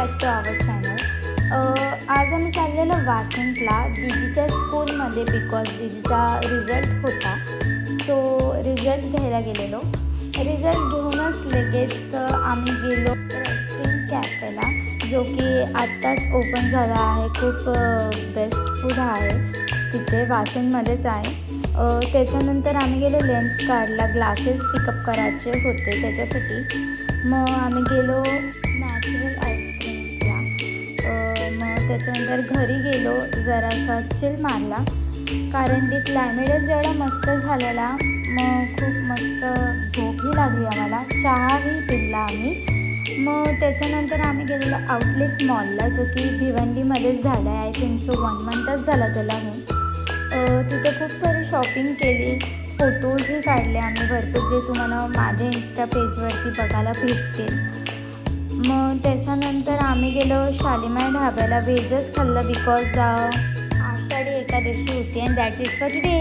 Back to our channel. आज आम्ही चाललेलो वासंतला दीदीच्या स्कूलमध्ये बिकॉज दीदीचा रिझल्ट होता. सो रिझल्ट घ्यायला गेलेलो. रिझल्ट घेऊनच लगेच आम्ही गेलो रेस्टिंग कॅफेला, जो की आत्ताच ओपन झाला आहे. खूप बेस्ट फूड आहे तिथे, वासंतमध्येच आहे. त्याच्यानंतर आम्ही गेलो लंच काढला, ग्लासेस पिकअप करायचे होते त्याच्यासाठी. मग आम्ही गेलो नॅचरल आईस्क्रीम्सला. मग त्याच्यानंतर घरी गेलो, जरासा चिल मारला कारण ते क्लायमेटच एवढा मस्त झालेला. मग खूप मस्त झोपही लागली आम्हाला, चहाही पिला आम्ही. मग त्याच्यानंतर आम्ही गेलेलो आउटलेट मॉलला, जो की भिवंडीमध्येच झाला आहे. आय थिंक सो 1 मंथच झाला त्याला होऊन. तिथे खूप सारी शॉपिंग केली, फोटोजही काढले आम्ही भरपूर, जे तुम्हाला माझ्या इंस्टा पेजवरती बघायला भेटतील. मग त्याच्यानंतर आम्ही गेलो शालिमार ढाब्याला. व्हेजच खाल्लं बिकॉज आषाढी एकादशी होती and that is for today.